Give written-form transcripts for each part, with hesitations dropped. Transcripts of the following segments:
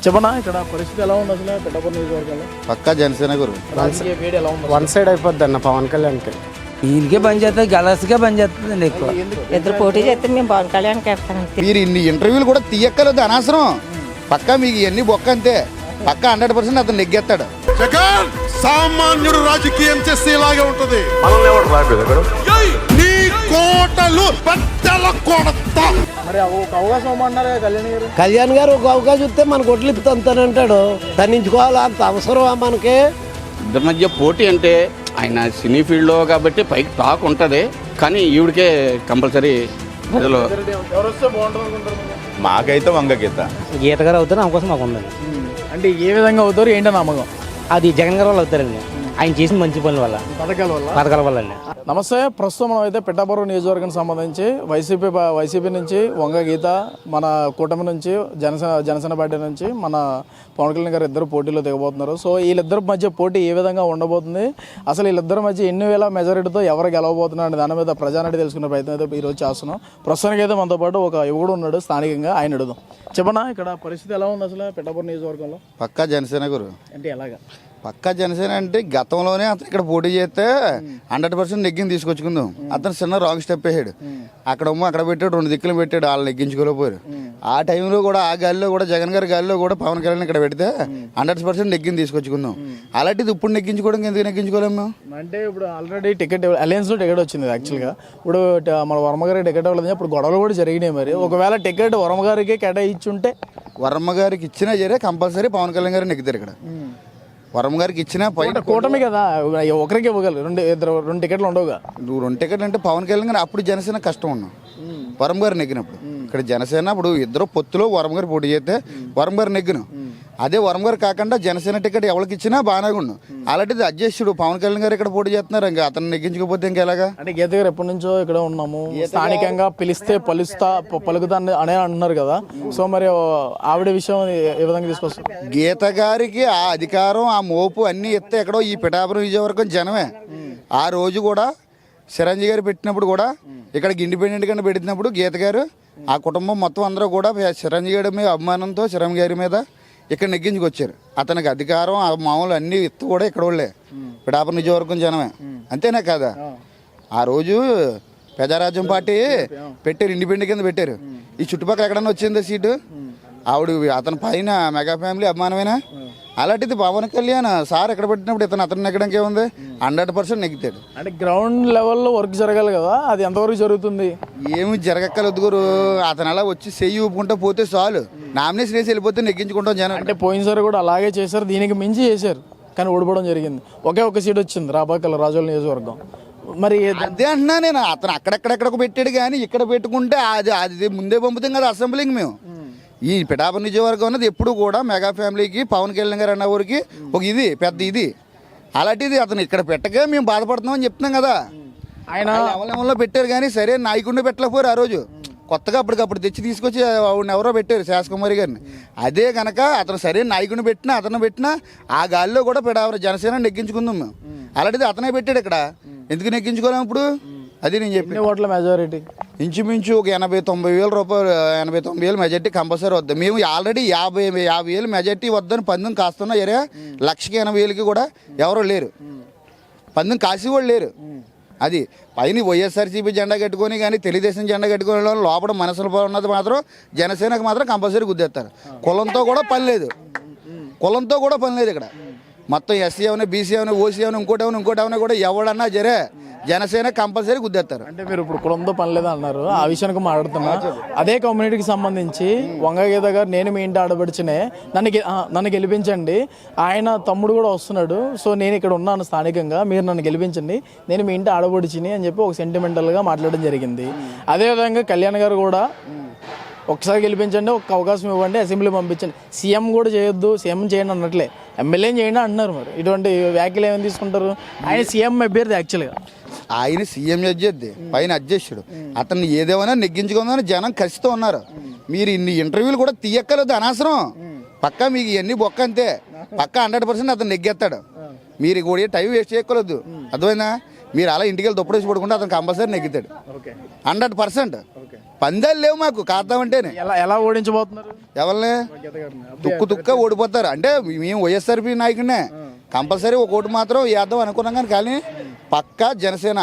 చెప్పనా ఇక్కడ పరిస్థితి ఎలా ఉంది అసలు పిఠాపురం నియోజకవర్గంలో? పక్కా జనసేన గురు రాజకీయ వేడి ఎలా ఉంది? వన్ సైడ్ అయిపోద్ది అన్న పవన్ కళ్యాణ్కి. ఈయనకే పని చేస్తుంది, గలస్గా పని చేస్తుందండి ఎక్కువ. ఇద్దరు పోటీ చేస్తే మేము పవన్ కళ్యాణ్కి వేస్తాం. మీరు ఇన్ని ఇంటర్వ్యూలు కూడా తీయక్కర్లేదు, అనవసరం. పక్కా మీకు ఇవన్నీ బొక్క అంతే. పక్కా 100% అతను నెగ్గేస్తాడు. జగన్ సామాన్యుడు రాజకీయం చేస్తే ఇలాగే ఉంటది. నీ కోటలు బద్దల కొడతా. మరి ఒక అవకాశం ఇవ్వమన్నారు కళ్యాణ్ గారు. కళ్యాణ్ గారు ఒక అవకాశం ఇస్తే మనకు ఒట్లు ఇప్పుతానంటాడు. తన్నించుకోవాలా, అంత అవసరమా మనకి? ఇద్దరి మధ్య పోటీ అంటే ఆయన సినీ ఫీల్డ్లో కాబట్టి పైకి టాక్ ఉంటుంది, కానీ ఈవిడికే కంపల్సరీ ప్రజలు. ఎవరు వస్తే బాగుంటుంది అనుకుంటారు? మాకైతే వంగ గీత గీత గారు అవుతారు, అవకాశం మాకు ఉందండి. అంటే ఏ విధంగా అవుతారు ఏంటో నమ్మకం? అది జగన్ గారు వాళ్ళు అవుతారండి, ఆయన చేసిన మంచి పనుల వల్ల, పథకాల వల్ల అండి. నమస్తే. ప్రస్తుతం మనం అయితే పిఠాపురం నియోజకవర్గానికి సంబంధించి వైసీపీ నుంచి వంగ గీత, మన కూటమి నుంచి జనసేన పార్టీ నుంచి మన పవన్ కళ్యాణ్ గారు ఇద్దరు పోటీలో దిగబోతున్నారు. సో వీళ్ళిద్దరి మధ్య పోటీ ఏ విధంగా ఉండబోతుంది, అసలు వీళ్ళిద్దరి మధ్య ఎన్ని వేల మెజారిటీతో ఎవరు గెలవబోతున్నారు అనే దాని మీద ప్రజానాడి తెలుసుకునే ప్రయత్నం అయితే ఈరోజు చేస్తున్నాం. ప్రస్తుతానికి అయితే మనతో పాటు ఒక యువకుడు ఉన్నాడు స్థానికంగా, ఆయన అడుగుదాం. చెప్పనా ఇక్కడ పరిస్థితి ఎలా ఉంది అసలు పిఠాపురం నియోజకవర్గంలో? పక్కా జనసేన గురు. అంటే ఎలాగా? పక్కా జనసేన అంటే గతంలోనే అతను ఇక్కడ పోటీ చేస్తే 100% నెగ్గిని తీసుకొచ్చుకుందాం. అతను చిన్న రాంగ్ స్టెప్ వేసాడు. అక్కడ పెట్టాడు, 2 దిక్కులు పెట్టాడు, వాళ్ళు నెగ్గించుకోలేకపోయారు. ఆ టైంలో కూడా ఆ గాలిలో కూడా జగన్ గారి గాలిలో కూడా పవన్ కళ్యాణ్ ఇక్కడ పెడితే 100% నెగ్గిని తీసుకొచ్చుకుందాం. అలాంటిది ఇప్పుడు నెగ్గించుకోవడానికి ఎందుకు నెగ్గించుకోలేము మేము? అంటే ఇప్పుడు ఆల్రెడీ అలయన్స్లో టికెట్ వచ్చింది. యాక్చువల్గా ఇప్పుడు మన వర్మగారికి టికెట్ ఇవ్వలేదు, ఇప్పుడు గొడవలు కూడా జరిగినాయి. మరి ఒకవేళ టికెట్ వర్మగారికి కేటాయించుంటే, వర్మగారికి ఇచ్చినా సరే కంపల్సరీ పవన్ కళ్యాణ్ గారు నెగ్గుతారు. ఇక్కడ వరం గారికి ఇచ్చినా కూటమి కదా, ఒకరికి ఇవ్వగలరు. 2 టికెట్లు ఉండవుగా. నువ్వు 2 టికెట్లు అంటే పవన్ కళ్యాణ్ గారు అప్పుడు జనసేన కష్టం ఉన్నాం, వరం గారు నెగ్గినప్పుడు. ఇక్కడ జనసేన ఇప్పుడు ఇద్దరు పొత్తులో వరం గారు పోటీ చేస్తే వరం గారు నెగ్గిన. అదే వరం గారు కాకుండా జనసేన టికెట్ ఎవరికి ఇచ్చినా బాగానే ఉన్నాం. అలాంటిది అధ్యక్షుడు పవన్ కళ్యాణ్ గారు ఇక్కడ పోటీ చేస్తున్నారు, ఇంకా అతను నెగ్గించకపోతే ఇంకెలాగా? అంటే గీత గారు ఎప్పటి నుంచో ఇక్కడ ఉన్నాము, స్థానికంగా పిలిస్తే పలుకుతా అనే అంటున్నారు కదా. సో మరి ఆవిడ విషయం ఏ విధంగా తీసుకొస్తారు? గీత గారికి ఆ అధికారం, ఆ మోపు అన్నీ ఎత్తే ఎక్కడో ఈ పిఠాపురం విజయవర్గం జనమే. ఆ రోజు కూడా చిరంజీవి గారు పెట్టినప్పుడు కూడా ఇక్కడికి ఇండిపెండెంట్ గా పెట్టినప్పుడు గీత గారు ఆ కుటుంబం మొత్తం అందరూ కూడా చిరంజీవి గారి మీద అభిమానంతో చిరంజీవి గారి మీద ఇక్కడ నెగ్గించుకొచ్చారు. అతనికి అధికారం, ఆ మామూలు అన్ని ఎత్తు కూడా ఇక్కడ వాళ్ళే, పిఠాపురం నియోజకవర్గం జనమే. అంతేనా కాదా? ఆ రోజు ప్రజారాజ్యం పార్టీ పెట్టారు, ఇండిపెండెంట్ కింద పెట్టారు. ఈ చుట్టుపక్కల ఎక్కడన్నా వచ్చిందా సీటు? ఆవిడ అతని పైన మెగా ఫ్యామిలీ అభిమానమేనా? అలాంటిది పవన్ కళ్యాణ్ సార్ ఎక్కడ పెట్టినప్పుడు అతను నెగ్గడానికి ఏముంది? 100% నెగ్గుతాడు. అంటే గ్రౌండ్ లెవెల్లో వర్క్ జరగాలి కదా, అది ఎంతవరకు జరుగుతుంది? ఏమి జరగక్కలేదు గురు. అతను అలా వచ్చి చెయ్యి ఊపుకుంటూ పోతే చాలు, నామినేషన్ వేసి వెళ్ళిపోతే నెగ్గించుకుంటాం జనం. అంటే పోయినసారి కూడా అలాగే చేశారు, దీనికి మించి చేశారు, కానీ ఓడిపోవడం జరిగింది. ఒకే సీట్ వచ్చింది రాబాకల్ రాజోల నియోజకవర్గం. మరి అదే అంటున్నా నేను, అతను అక్కడెక్కడెక్కడికి పెట్టాడు, కానీ ఇక్కడ పెట్టుకుంటే అది ముందే పంపుతాం కదా అసెంబ్లీకి మేము. ఈ పిఠాపురం నియోజకవర్గం అన్నది ఎప్పుడు కూడా మెగా ఫ్యామిలీకి, పవన్ కళ్యాణ్ గారు అన్న ఊరికి ఒక ఇది పెద్ద ఇది. అలాంటిది అతను ఇక్కడ పెట్టగా మేము బాధపడుతున్నాం అని చెప్తున్నాం కదా. ఆయన లెవెల్లో పెట్టారు, కానీ సరే నాయకుడిని పెట్టలేకపోయారు. ఆ రోజు కొత్తగా అప్పటికప్పుడు తీసుకొచ్చి ఆవిడని ఎవరో పెట్టారు, శాసకుమారి గారిని. అదే కనుక అతను సరే నాయకుడిని పెట్టినా, అతను పెట్టినా ఆ గాలిలో కూడా పిఠాపురం జనసేన నెగ్గించుకుందాం మేము. అలాంటిది అతనే పెట్టాడు ఇక్కడ, ఎందుకు నెగ్గించుకోలేము ఇప్పుడు? అది నేను చెప్పిన ఓట్ల మెజారిటీ ఇంచుమించు ఒక 80-90 వేల రూపాయలు, 80-90 వేలు మెజార్టీ కంపల్సరీ వద్దాం. మేము ఆల్రెడీ 50 వేలు మెజార్టీ వద్దని పందెం కాస్తున్నా. ఏరియా 1,80,000కి కూడా ఎవరో లేరు, పందెం కాసి కూడా లేరు. అది పైన వైఎస్ఆర్సీపీ జెండా కట్టుకొని కానీ తెలుగుదేశం జెండా కట్టుకునే లోపల మనసులో ఉన్నది మాత్రం జనసేనకు మాత్రం కంపల్సరీ గుద్దేస్తారు. కులంతో కూడా పని లేదు, కులంతో కూడా పని లేదు ఇక్కడ. మొత్తం ఎస్సీ ఏమైనా, బీసీ ఏమైనా, ఓసీ ఏమైనా, ఇంకోటి ఏమైనా కూడా ఎవడన్నా జరే జనసేన కంపల్సరీ గుద్దేస్తారు. అంటే మీరు ఇప్పుడు కులంతో పని లేదా అన్నారు, ఆ విషయానికి మాట్లాడుతున్నా. అదే కమ్యూనిటీకి సంబంధించి వంగగీత గారు నేను మీ ఇంటి ఆడబడిచినే, నన్ను గెలిపించండి, ఆయన తమ్ముడు కూడా వస్తున్నాడు, సో నేను ఇక్కడ ఉన్నాను స్థానికంగా, మీరు నన్ను గెలిపించండి, నేను మీ ఇంటి ఆడబడిచిని అని చెప్పి ఒక సెంటిమెంటల్గా మాట్లాడడం జరిగింది. అదేవిధంగా కళ్యాణ్ గారు కూడా ఒకసారి గెలిపించండి, ఒక అవకాశం ఇవ్వండి, అసెంబ్లీ పంపించండి, సీఎం కూడా చేయొద్దు, సీఎం చేయండి అన్నట్లే ఎమ్మెల్యేని చేయండి అంటున్నారు. మరి ఇటువంటి వ్యాఖ్యలు ఏమైనా తీసుకుంటారు? ఆయన సీఎం అభ్యర్థి, యాక్చువల్గా ఆయన సీఎం అధ్యర్థి, పైన అధ్యక్షుడు. అతన్ని ఏదేమైనా నెగ్గించుకుందని జనం కసితో ఉన్నారు. మీరు ఇన్ని ఇంటర్వ్యూలు కూడా తీయక్కర్లేదు, అనవసరం. పక్కా మీకు ఇవన్నీ బొక్క అంతే. పక్కా 100% అతను నెగ్గేస్తాడు. మీరు కూడా టైం వేస్ట్ చేయక్కర్లేదు, అర్థమైనా? మీరు అలా ఇంటికి వెళ్ళి దుప్పడేసి పడుకుంటే అతను కంపల్సరీ నెగ్గుతాడు 100%. పందాలు లేవు మాకు కాద్దామంటేనే. ఎలా ఓడించబోతున్నారు ఎవరిని తుక్క ఓడిపోతారు అంటే మేము వైఎస్ఆర్పీ నాయకుడినే కంపల్సరీ ఒక ఓటు మాత్రం వేద్దాం అనుకున్నాం కానీ పక్కా జనసేన.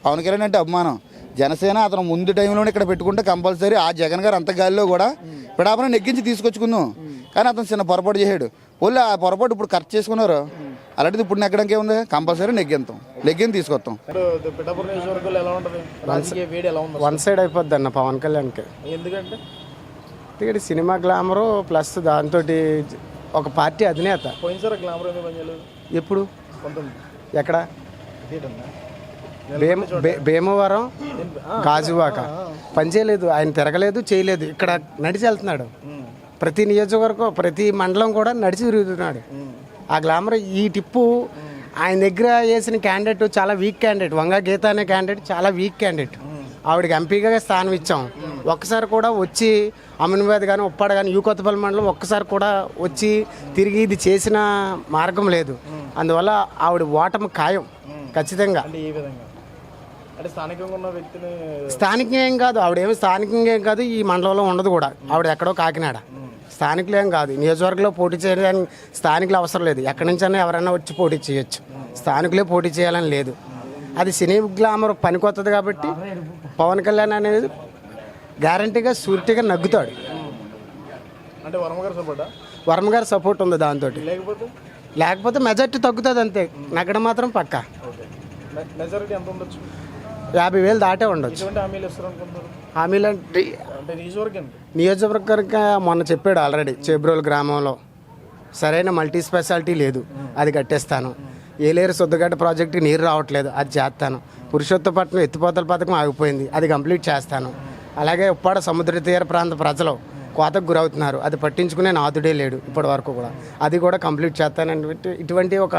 పవన్ కళ్యాణ్ అంటే అభిమానం. జనసేన అతను ముందు టైంలోనే ఇక్కడ పెట్టుకుంటే కంపల్సరీ ఆ జగన్ గారు అంత గాలిలో కూడా పిఠాపురం నెగ్గించి తీసుకొచ్చుకుందాం. కానీ అతను చిన్న పొరపాటు చేశాడు. వాళ్ళు ఆ పొరపాటు ఇప్పుడు ఖర్చు చేసుకున్నారు. అలాంటిది ఇప్పుడు నెగ్గడానికి ఏముంది, కంపల్సరీ నెగ్గిన తీసుకొస్తాం. పిఠాపురం నియోజకవర్గంలో ఎలా ఉంటుంది రాజకీయ వేడి ఎలా ఉంది? వన్ సైడ్ అయిపోద్ది అన్న పవన్ కళ్యాణ్కి. ఎందుకంటే ఇక్కడ సినిమా గ్లామరు ప్లస్ దాంతో ఒక పార్టీ అధినేత. పోయినసారి గ్లామర్ ఎందుకు పనిచేయలేదు? ఎప్పుడు 19 ఎక్కడ భీమవరం గాజువాక పనిచేయలేదు, ఆయన తిరగలేదు, చేయలేదు. ఇక్కడ నడిచి వెళ్తున్నాడు. ప్రతి నియోజకవర్గం ప్రతి మండలం కూడా నడిచి తిరుగుతున్నాడు. ఆ గ్లామర్ ఈ టిప్పు ఆయన దగ్గర వేసిన క్యాండిడేట్ చాలా వీక్ క్యాండిడేట్. వంగ గీత అనే క్యాండిడేట్ చాలా వీక్ క్యాండిడేట్. ఆవిడకి ఎంపీగా స్థానం ఇచ్చాం. ఒక్కసారి కూడా వచ్చి అమీనాబాద్ కానీ ఉప్పాడ కానీ కొత్తపల్లి మండలం ఒక్కసారి కూడా వచ్చి తిరిగి ఇది చేసిన మార్గం లేదు. అందువల్ల ఆవిడ ఓటమి ఖాయం ఖచ్చితంగా. అంటే ఏ విధంగా అంటే స్థానికంగా ఉన్న వ్యక్తిని స్థానికంగా ఏం కాదు, ఆవిడేమి స్థానికంగా ఏం కాదు, ఈ మండలంలో ఉండదు కూడా. ఆవిడ ఎక్కడో కాకినాడ. స్థానికులు ఏం కాదు, నియోజకవర్గంలో పోటీ చేయడానికి స్థానికులు అవసరం లేదు. ఎక్కడి నుంచైనా ఎవరైనా వచ్చి పోటీ చేయొచ్చు. స్థానికులే పోటీ చేయాలని లేదు. అది సినీ గ్లామర్ పనికొత్తది కాబట్టి పవన్ కళ్యాణ్ అనేది గ్యారంటీగా షూరిటీగా నగ్గుతాడు. అంటే వర్మ గారి సపోర్ట్ ఉంది దాంతో. లేకపోతే మెజార్టీ తగ్గుతుంది అంతే. నగ్గడం మాత్రం పక్కా. మెజారిటీ ఎంత ఉండొచ్చు? 50,000 దాటే ఉండొచ్చు. హామీలు అంటే నియోజకవర్గానికి మొన్న చెప్పాడు ఆల్రెడీ. చేబ్రోలు గ్రామంలో సరైన మల్టీ స్పెషాలిటీ లేదు, అది కట్టేస్తాను. ఏలేరు శుద్ధగడ్డ ప్రాజెక్టుకి నీరు రావట్లేదు, అది చేస్తాను. పురుషోత్తపట్నం ఎత్తిపోతల పథకం ఆగిపోయింది, అది కంప్లీట్ చేస్తాను. అలాగే ఉప్పాడ సముద్ర తీర ప్రాంత ప్రజలు కోతకు గురవుతున్నారు, అది పట్టించుకునే నాథుడే లేడు ఇప్పటి వరకు కూడా, అది కూడా కంప్లీట్ చేస్తానని ఇటువంటి ఒక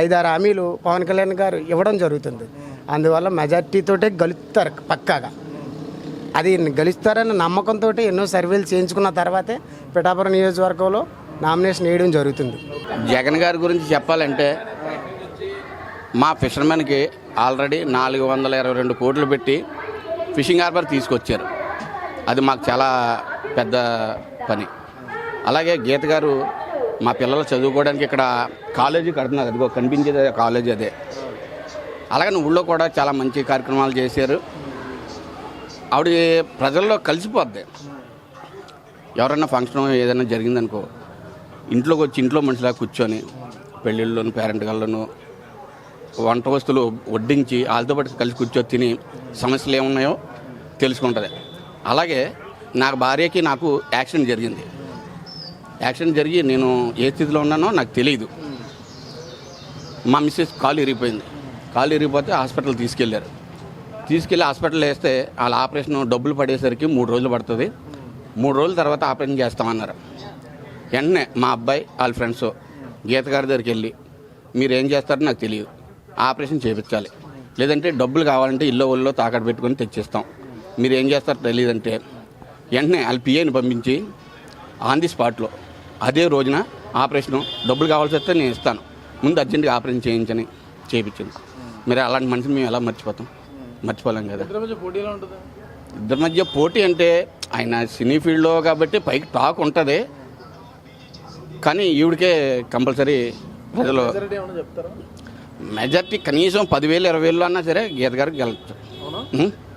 5-6 హామీలు పవన్ కళ్యాణ్ గారు ఇవ్వడం జరుగుతుంది. అందువల్ల మెజార్టీతోటే గెలుస్తారు పక్కాగా. అది గెలుస్తారన్న నమ్మకంతో ఎన్నో సర్వేలు చేయించుకున్న తర్వాతే పిఠాపురం నియోజకవర్గంలో నామినేషన్ వేయడం జరుగుతుంది. జగన్ గారి గురించి చెప్పాలంటే మా ఫిషర్మెన్కి ఆల్రెడీ 422 కోట్లు పెట్టి ఫిషింగ్ హార్బర్ తీసుకొచ్చారు. అది మాకు చాలా పెద్ద పని. అలాగే గీత గారు మా పిల్లలు చదువుకోవడానికి ఇక్కడ కాలేజీ కడుతున్నారు, అదిగో కనిపించేది కాలేజీ అదే. అలాగే ఊళ్ళో కూడా చాలా మంచి కార్యక్రమాలు చేశారు. ఆవిడ ప్రజల్లో కలిసిపోద్ది. ఎవరైనా ఫంక్షన్ ఏదైనా జరిగిందనుకో ఇంట్లోకి వచ్చి ఇంట్లో మనిషిలా కూర్చొని పెళ్ళిళ్ళలోను పేరెంట్ గల్లోనూ వంట వస్తువులు వడ్డించి వాళ్ళతో పాటు కలిసి కూర్చొని తిని సమస్యలు ఏమున్నాయో తెలుసుకుంటుంది. అలాగే నాకు భార్యకి నాకు యాక్సిడెంట్ జరిగింది. యాక్సిడెంట్ జరిగి నేను ఏ స్థితిలో ఉన్నానో నాకు తెలియదు. మా మిస్సెస్ కాలు ఇరిగిపోయింది. కాలు ఇరిగిపోతే హాస్పిటల్ తీసుకెళ్ళి హాస్పిటల్ వేస్తే వాళ్ళ ఆపరేషన్ డబ్బులు పడేసరికి 3 రోజులు పడుతుంది. 3 రోజుల తర్వాత ఆపరేషన్ చేస్తామన్నారు. వెంటనే మా అబ్బాయి వాళ్ళ ఫ్రెండ్స్ గీత గారి దగ్గరికి వెళ్ళి మీరు ఏం చేస్తారో నాకు తెలియదు, ఆపరేషన్ చేయించాలి, లేదంటే డబ్బులు కావాలంటే ఇల్లు ఒళ్ళో తాకట్టు పెట్టుకొని తెచ్చిస్తాం, మీరు ఏం చేస్తారో తెలియదంటే వెంటనే వాళ్ళ పిఏని పంపించి ఆన్ ది స్పాట్లో అదే రోజున ఆపరేషను డబ్బులు కావాల్సి వస్తే నేను ఇస్తాను, ముందు అర్జెంటుగా ఆపరేషన్ చేయించింది. మరి అలాంటి మనిషిని మేము ఎలా మర్చిపోలేం కదా. ఇద్దరి మధ్య పోటీ అంటే ఆయన సినీ ఫీల్డ్లో కాబట్టి పైకి టాక్ ఉంటుంది, కానీ ఈవిడికే కంపల్సరీ ప్రజలు మెజార్టీ కనీసం 10,000-20,000 అన్నా సరే గీత గారికి గెలవచ్చు.